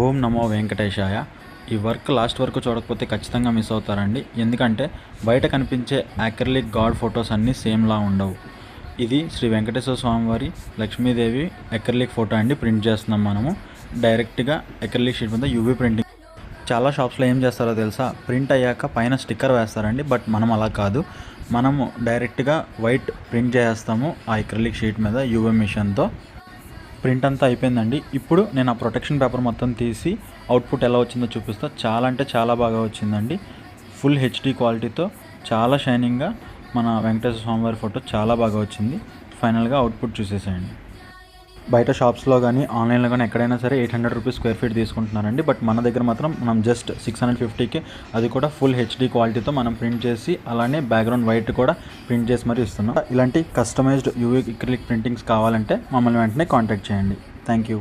ఓం నమో వెంకటేశాయ. ఈ work last వరకు చూడకపోతే ఖచ్చితంగా మిస్ అవుతారండి. ఎందుకంటే బయట కనిపించే యాక్రిలిక్ గాడ్ ఫొటోస్ అన్నీ సేమ్లా ఉండవు. ఇది శ్రీ వెంకటేశ్వర స్వామి వారి లక్ష్మీదేవి అక్రిలిక్ ఫోటో అండి. ప్రింట్ చేస్తున్నాం మనము డైరెక్ట్గా అక్రిలిక్ షీట్ మీద యూవీ ప్రింటింగ్. చాలా షాప్స్లో ఏం చేస్తారో తెలుసా, ప్రింట్ అయ్యాక పైన స్టిక్కర్ వేస్తారండి. బట్ మనం అలా కాదు, మనము డైరెక్ట్గా వైట్ ప్రింట్ చేస్తాము ఆ అక్రిలిక్ షీట్ మీద యూవీ మిషన్తో. ప్రింట్ అంతా అయిపోయిందండి. ఇప్పుడు నేను ఆ ప్రొటెక్షన్ పేపర్ మొత్తం తీసి అవుట్పుట్ ఎలా వచ్చిందో చూపిస్తా. చాలా అంటే చాలా బాగా వచ్చిందండి. ఫుల్ హెచ్డి క్వాలిటీతో చాలా షైనింగ్గా మన వెంకటేశ్వర స్వామి వారి ఫోటో చాలా బాగా వచ్చింది. ఫైనల్గా అవుట్పుట్ చూసేసేయండి. బయట షాప్స్లో కానీ ఆన్లైన్లో కానీ ఎక్కడైనా సరే 800 రూపీస్ స్క్వేర్ ఫీట్ తీసుకుంటున్నారండి. బట్ మన దగ్గర మాత్రం మనం జస్ట్ 650కి, అది కూడా ఫుల్ హెచ్డి క్వాలిటీతో మనం ప్రింట్ చేసి, అలానే బ్యాక్గ్రౌండ్ వైట్ కూడా ప్రింట్ చేసి మరీ ఇస్తున్నాం. ఇలాంటి కస్టమైజ్డ్ యూవీ అక్రిలిక్ ప్రింటింగ్స్ కావాలంటే మమ్మల్ని వెంటనే కాంటాక్ట్ చేయండి. Thank you.